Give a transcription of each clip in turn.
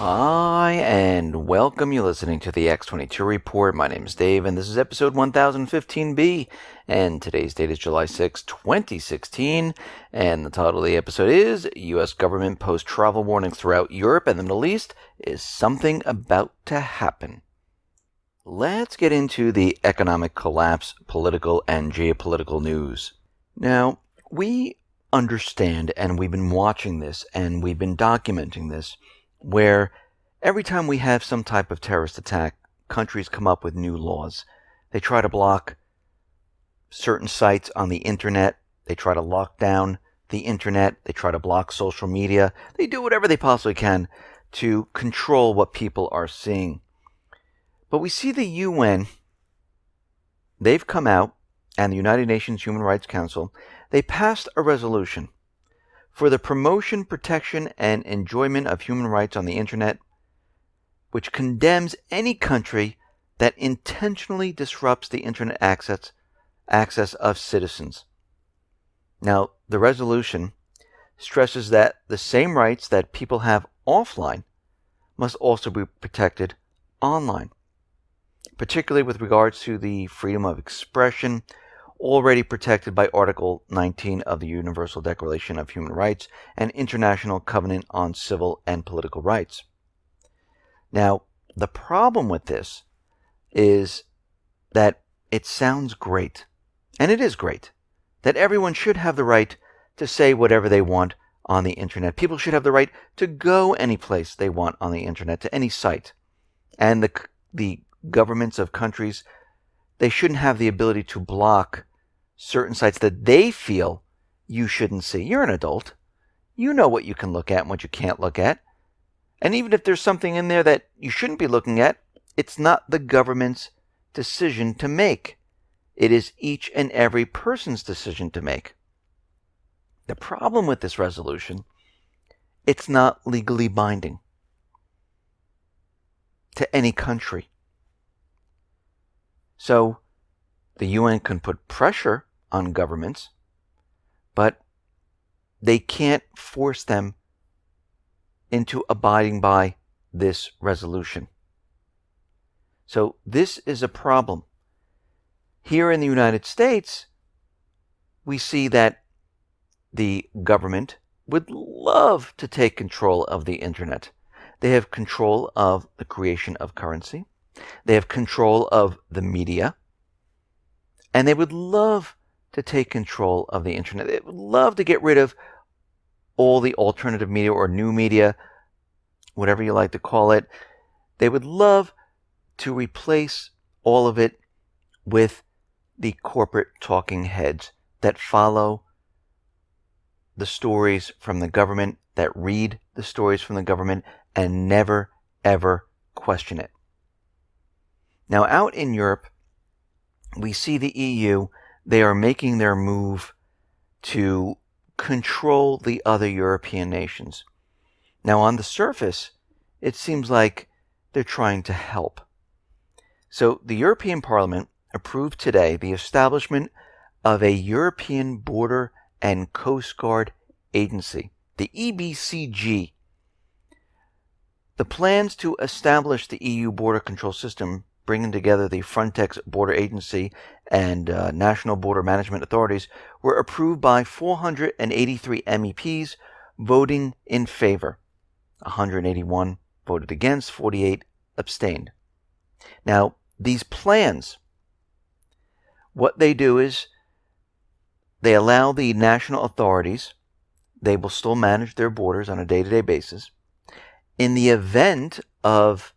Hi, and welcome. You're listening to the X22 Report. My name is Dave, and this is episode 1015B. And today's date is July 6, 2016. And the title of the episode is U.S. Government Posts Travel Warnings Throughout Europe and the Middle East. Is something about to happen? Let's get into the economic collapse, political, and geopolitical news. Now, we understand, and we've been watching this, and we've been documenting this, where every time we have some type of terrorist attack, countries come up with new laws. They try to block certain sites on the internet. They try to lock down the internet. They try to block social media. They do whatever they possibly can to control what people are seeing. But we see the UN, they've come out, and the United Nations Human Rights Council, they passed a resolution for the promotion, protection, and enjoyment of human rights on the internet, which condemns any country that intentionally disrupts the internet access of citizens. Now, the resolution stresses that the same rights that people have offline must also be protected online, particularly with regards to the freedom of expression, already protected by Article 19 of the Universal Declaration of Human Rights and International Covenant on Civil and Political Rights. Now, the problem with this is that it sounds great, and it is great, that everyone should have the right to say whatever they want on the internet. People should have the right to go any place they want on the internet, to any site. And the governments of countries, they shouldn't have the ability to block certain sites that they feel you shouldn't see. You're an adult. You know what you can look at and what you can't look at. And even if there's something in there that you shouldn't be looking at, it's not the government's decision to make. It is each and every person's decision to make. The problem with this resolution, it's not legally binding to any country. So the UN can put pressure on governments, but they can't force them into abiding by this resolution. So this is a problem. Here in the United States, we see that the government would love to take control of the internet. They have control of the creation of currency. They have control of the media. And they would love to take control of the internet. They would love to get rid of all the alternative media or new media, whatever you like to call it. They would love to replace all of it with the corporate talking heads that follow the stories from the government, that read the stories from the government, and never, ever question it. Now, out in Europe, we see the EU, they are making their move to control the other European nations. Now, on the surface, it seems like they're trying to help. So, the European Parliament approved today the establishment of a European Border and Coast Guard Agency, the EBCG. The plans to establish the EU border control system, bringing together the Frontex Border Agency and National Border Management Authorities, were approved by 483 MEPs voting in favor. 181 voted against, 48 abstained. Now, these plans, what they do is they allow the national authorities, they will still manage their borders on a day-to-day basis. In the event of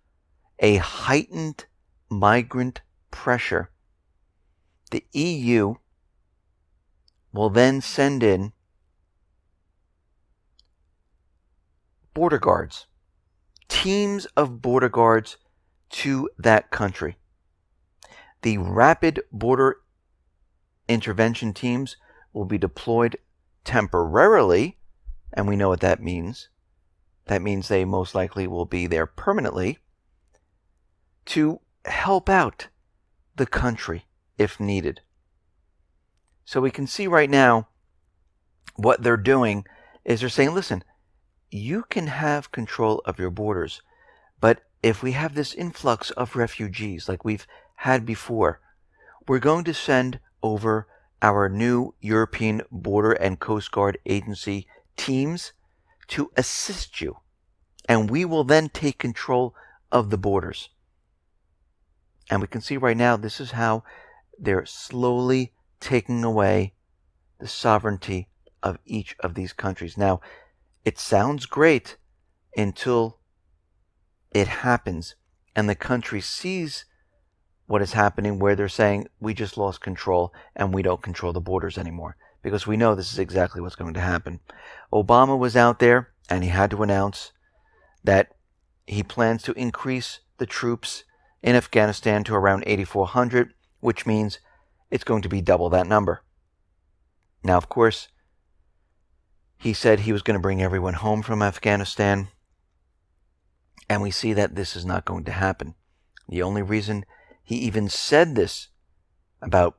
a heightened migrant pressure, the EU will then send in border guards, teams of border guards to that country. The rapid border intervention teams will be deployed temporarily, and we know what that means. That means they most likely will be there permanently to help out the country if needed. So we can see right now what they're doing is they're saying, listen, you can have control of your borders. But if we have this influx of refugees like we've had before, we're going to send over our new European Border and Coast Guard Agency teams to assist you. And we will then take control of the borders. And we can see right now this is how they're slowly taking away the sovereignty of each of these countries. Now, it sounds great until it happens and the country sees what is happening, where they're saying, we just lost control and we don't control the borders anymore. Because we know this is exactly what's going to happen. Obama was out there and he had to announce that he plans to increase the troops in Afghanistan to around 8,400, which means it's going to be double that number. Now, of course, he said he was going to bring everyone home from Afghanistan, and we see that this is not going to happen. The only reason he even said this about,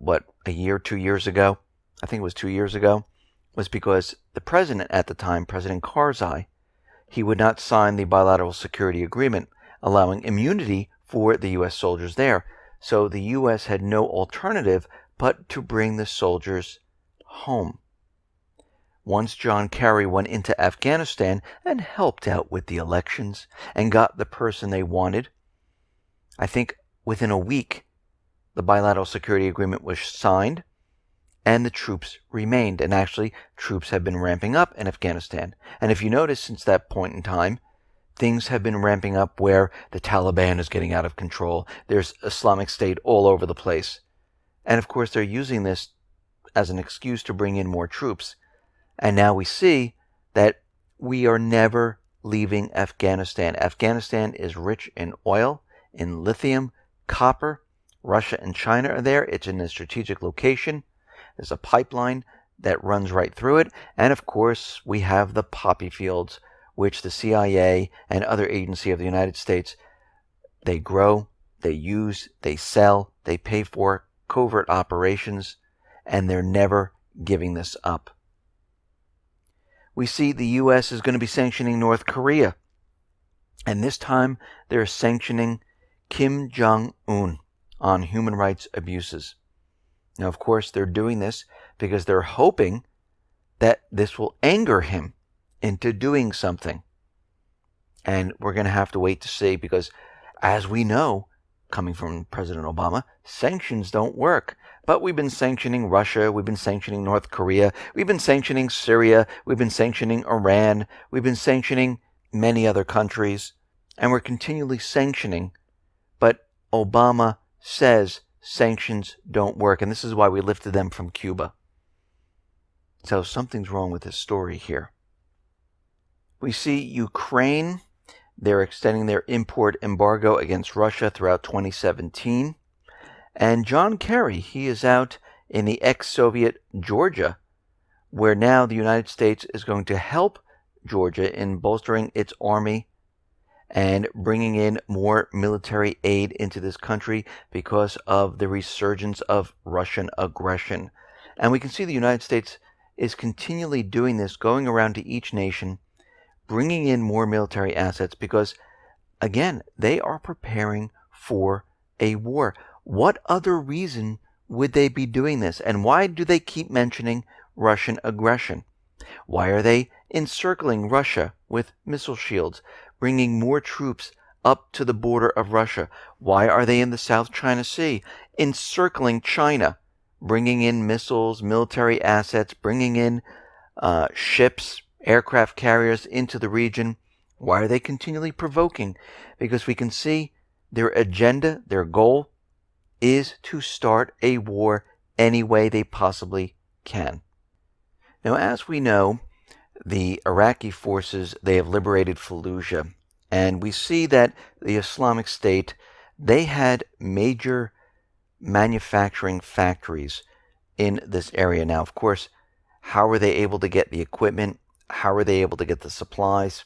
a year, 2 years ago, I think it was 2 years ago, was because the president at the time, President Karzai, he would not sign the bilateral security agreement allowing immunity for the U.S. soldiers there. So the U.S. had no alternative but to bring the soldiers home. Once John Kerry went into Afghanistan and helped out with the elections and got the person they wanted, I think within a week the bilateral security agreement was signed and the troops remained. And actually, troops have been ramping up in Afghanistan. And if you notice, since that point in time, things have been ramping up where the Taliban is getting out of control. There's Islamic State all over the place. And of course, they're using this as an excuse to bring in more troops. And now we see that we are never leaving Afghanistan. Afghanistan is rich in oil, in lithium, copper. Russia and China are there. It's in a strategic location. There's a pipeline that runs right through it. And of course, we have the poppy fields, which the CIA and other agencies of the United States, they grow, they use, they sell, they pay for covert operations, and they're never giving this up. We see the U.S. is going to be sanctioning North Korea. And this time, they're sanctioning Kim Jong-un on human rights abuses. Now, of course, they're doing this because they're hoping that this will anger him into doing something. And we're going to have to wait to see, because as we know, coming from President Obama, sanctions don't work. But we've been sanctioning Russia, we've been sanctioning North Korea, we've been sanctioning Syria, we've been sanctioning Iran, we've been sanctioning many other countries, and we're continually sanctioning. But Obama says sanctions don't work, and this is why we lifted them from Cuba. So something's wrong with this story here. We see Ukraine. They're extending their import embargo against Russia throughout 2017. And John Kerry, he is out in the ex-Soviet Georgia, where now the United States is going to help Georgia in bolstering its army and bringing in more military aid into this country because of the resurgence of Russian aggression. And we can see the United States is continually doing this, going around to each nation, bringing in more military assets because, again, they are preparing for a war. What other reason would they be doing this? And why do they keep mentioning Russian aggression? Why are they encircling Russia with missile shields, bringing more troops up to the border of Russia? Why are they in the South China Sea, encircling China, bringing in missiles, military assets, bringing in ships, aircraft carriers into the region? Why are they continually provoking? Because we can see their agenda, their goal, is to start a war any way they possibly can. Now, as we know, the Iraqi forces, they have liberated Fallujah. And we see that the Islamic State, they had major manufacturing factories in this area. Now, of course, how were they able to get the equipment? How were they able to get the supplies?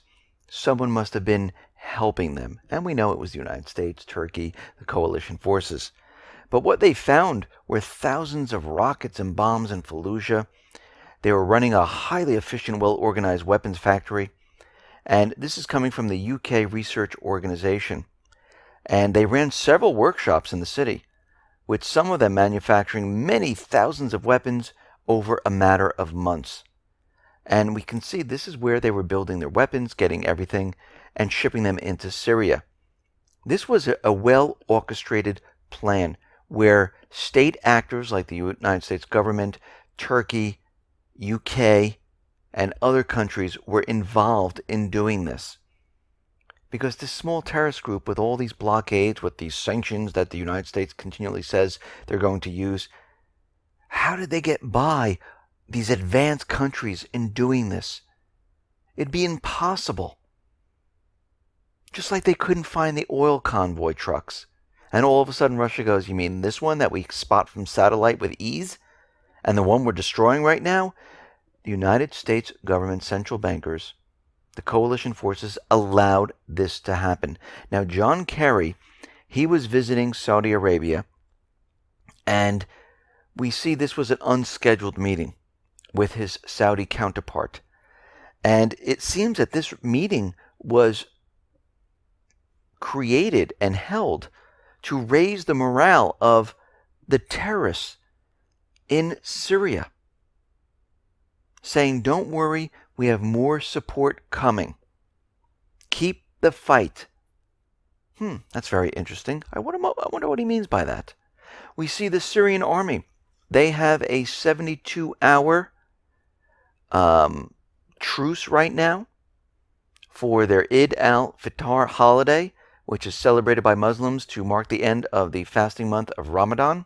Someone must have been helping them. And we know it was the United States, Turkey, the coalition forces. But what they found were thousands of rockets and bombs in Fallujah. They were running a highly efficient, well-organized weapons factory. And this is coming from the UK research organization. And they ran several workshops in the city, with some of them manufacturing many thousands of weapons over a matter of months. And we can see this is where they were building their weapons, getting everything, and shipping them into Syria. This was a well-orchestrated plan where state actors like the United States government, Turkey, UK, and other countries were involved in doing this. Because this small terrorist group with all these blockades, with these sanctions that the United States continually says they're going to use, how did they get by these advanced countries in doing this? It'd be impossible. Just like they couldn't find the oil convoy trucks. And all of a sudden Russia goes, you mean this one that we spot from satellite with ease? And the one we're destroying right now? The United States government central bankers, the coalition forces, allowed this to happen. Now, John Kerry, he was visiting Saudi Arabia, and we see this was an unscheduled meeting with his Saudi counterpart. And it seems that this meeting was created and held to raise the morale of the terrorists in Syria, saying, don't worry, we have more support coming. Keep the fight. That's very interesting. I wonder what he means by that. We see the Syrian army. They have a 72-hour truce right now for their Eid al-Fitr holiday, which is celebrated by Muslims to mark the end of the fasting month of Ramadan.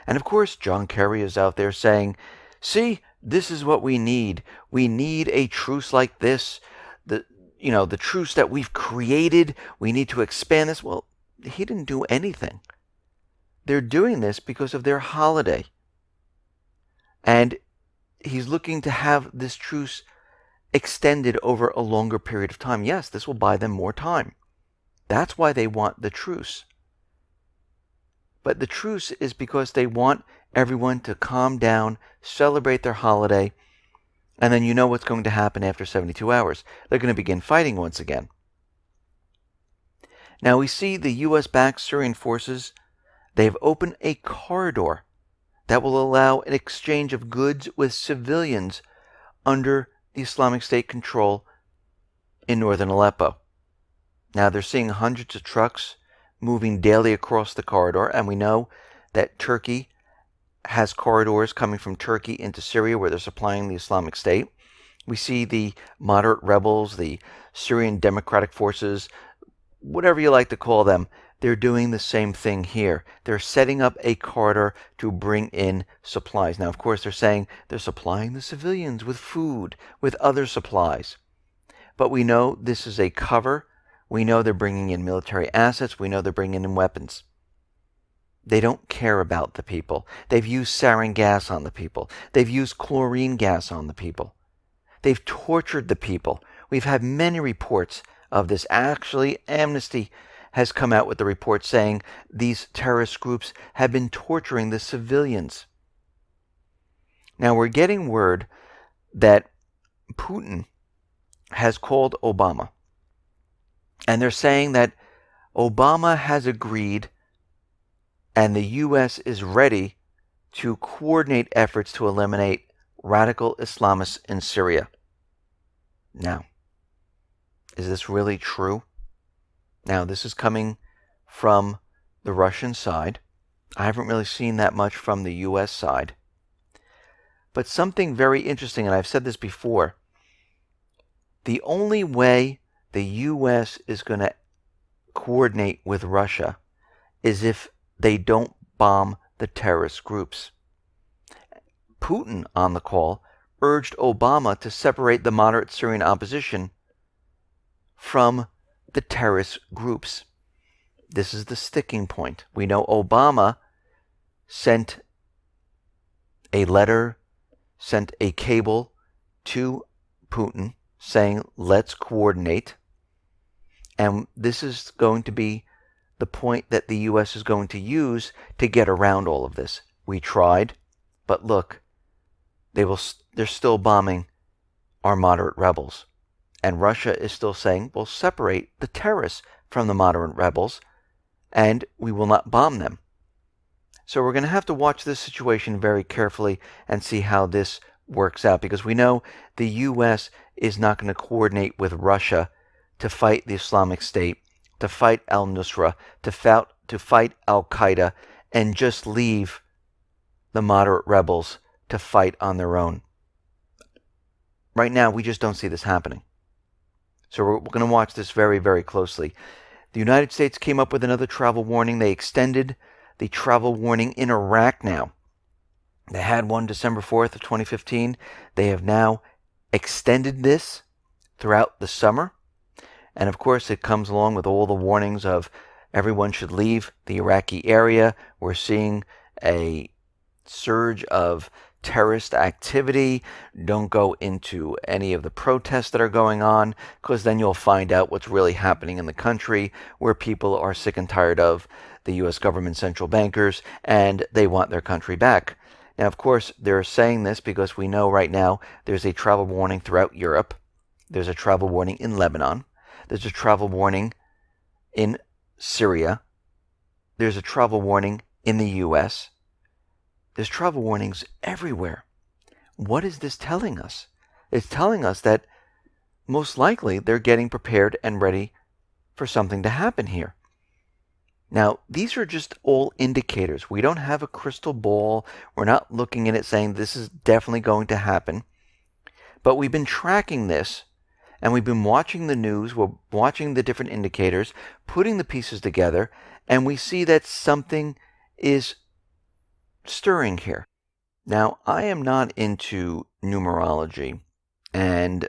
And of course, John Kerry is out there saying, see, this is what we need. We need a truce like this. The truce that we've created, we need to expand this. Well, he didn't do anything. They're doing this because of their holiday. And he's looking to have this truce extended over a longer period of time. Yes, this will buy them more time. That's why they want the truce. But the truce is because they want everyone to calm down, celebrate their holiday, and then you know what's going to happen after 72 hours. They're going to begin fighting once again. Now we see the U.S.-backed Syrian forces, they've opened a corridor that will allow an exchange of goods with civilians under the Islamic State control in northern Aleppo. Now they're seeing hundreds of trucks moving daily across the corridor, and we know that Turkey has corridors coming from Turkey into Syria where they're supplying the Islamic State. We see the moderate rebels, the Syrian Democratic Forces, whatever you like to call them, they're doing the same thing here. They're setting up a corridor to bring in supplies. Now, of course, they're saying they're supplying the civilians with food, with other supplies. But we know this is a cover. We know they're bringing in military assets. We know they're bringing in weapons. They don't care about the people. They've used sarin gas on the people. They've used chlorine gas on the people. They've tortured the people. We've had many reports of this. Actually, Amnesty has come out with the report saying these terrorist groups have been torturing the civilians. Now, we're getting word that Putin has called Obama. And they're saying that Obama has agreed and the U.S. is ready to coordinate efforts to eliminate radical Islamists in Syria. Now, is this really true? Now, this is coming from the Russian side. I haven't really seen that much from the U.S. side. But something very interesting, and I've said this before, the only way the U.S. is going to coordinate with Russia is if they don't bomb the terrorist groups. Putin, on the call, urged Obama to separate the moderate Syrian opposition from the terrorist groups. This is the sticking point. We know Obama sent a letter, sent a cable to Putin saying, let's coordinate. And this is going to be the point that the U.S. is going to use to get around all of this. We tried, but look, they're still bombing our moderate rebels. And Russia is still saying, we'll separate the terrorists from the moderate rebels, and we will not bomb them. So we're going to have to watch this situation very carefully and see how this works out, because we know the U.S. is not going to coordinate with Russia to fight the Islamic State, to fight al-Nusra, to fight al-Qaeda, and just leave the moderate rebels to fight on their own. Right now, we just don't see this happening. So we're going to watch this very, very closely. The United States came up with another travel warning. They extended the travel warning in Iraq now. They had one December 4th of 2015. They have now extended this throughout the summer. And of course, it comes along with all the warnings of everyone should leave the Iraqi area. We're seeing a surge of terrorist activity. Don't go into any of the protests that are going on, because then you'll find out what's really happening in the country, where people are sick and tired of the U.S. government central bankers, and they want their country back. Now, of course, they're saying this because we know right now there's a travel warning throughout Europe. There's a travel warning in Lebanon. There's a travel warning in Syria. There's a travel warning in the U.S. There's travel warnings everywhere. What is this telling us? It's telling us that most likely they're getting prepared and ready for something to happen here. Now, these are just all indicators. We don't have a crystal ball. We're not looking at it saying this is definitely going to happen. But we've been tracking this, and we've been watching the news. We're watching the different indicators, putting the pieces together, and we see that something is stirring here. Now, I am not into numerology, and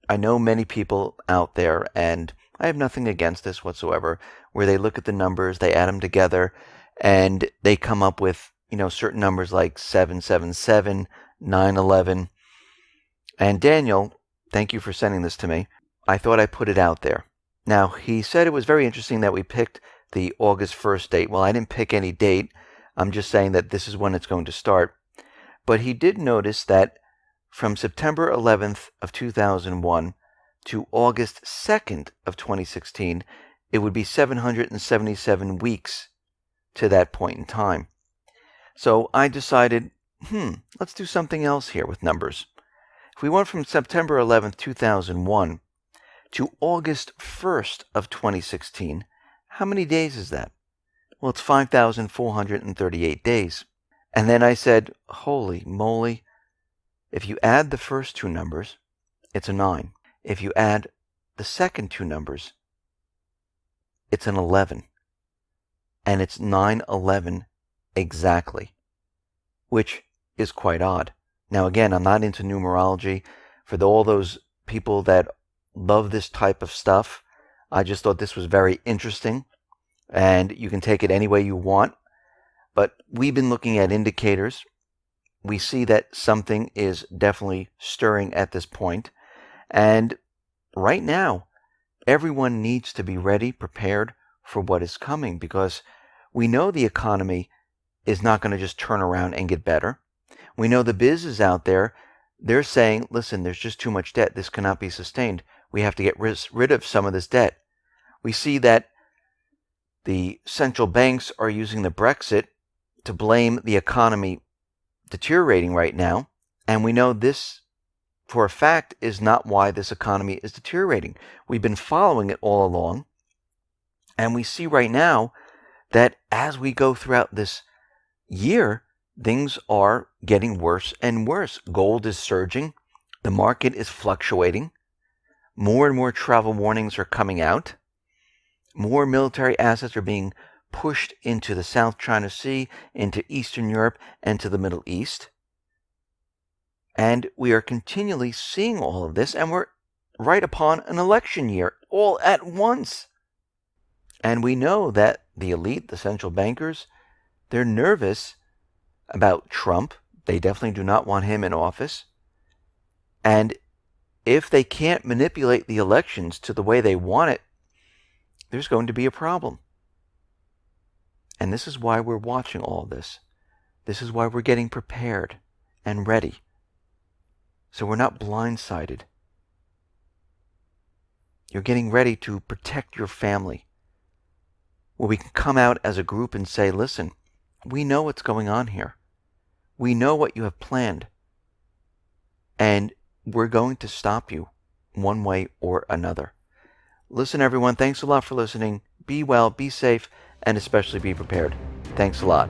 I know many people out there, and I have nothing against this whatsoever, where they look at the numbers, they add them together, and they come up with, certain numbers like 777, 911. And Daniel, thank you for sending this to me. I thought I put it out there. Now, he said it was very interesting that we picked the August 1st date. Well, I didn't pick any date. I'm just saying that this is when it's going to start. But he did notice that from September 11th of 2001 to August 2nd of 2016, it would be 777 weeks to that point in time. So I decided, let's do something else here with numbers. If we went from September 11th, 2001 to August 1st of 2016, how many days is that? Well, it's 5,438 days. And then I said, holy moly, if you add the first two numbers, it's a 9. If you add the second two numbers, it's an 11. And it's 9/11 exactly, which is quite odd. Now, again, I'm not into numerology. For all those people that love this type of stuff, I just thought this was very interesting. And you can take it any way you want. But we've been looking at indicators. We see that something is definitely stirring at this point. And right now, everyone needs to be ready, prepared for what is coming, because we know the economy is not going to just turn around and get better. We know the business out there, they're saying, listen, there's just too much debt. This cannot be sustained. We have to get rid of some of this debt. We see that the central banks are using the Brexit to blame the economy deteriorating right now. And we know this, for a fact, is not why this economy is deteriorating. We've been following it all along. And we see right now that as we go throughout this year, things are getting worse and worse. Gold is surging. The market is fluctuating. More and more travel warnings are coming out. More military assets are being pushed into the South China Sea, into Eastern Europe, and to the Middle East. And we are continually seeing all of this, and we're right upon an election year, all at once. And we know that the elite, the central bankers, they're nervous about Trump. They definitely do not want him in office. And if they can't manipulate the elections to the way they want it, there's going to be a problem. And this is why we're watching all this. This is why we're getting prepared and ready. So we're not blindsided. You're getting ready to protect your family. Where we can come out as a group and say, listen, we know what's going on here. We know what you have planned. And we're going to stop you one way or another. Listen, everyone, thanks a lot for listening. Be well, be safe, and especially be prepared. Thanks a lot.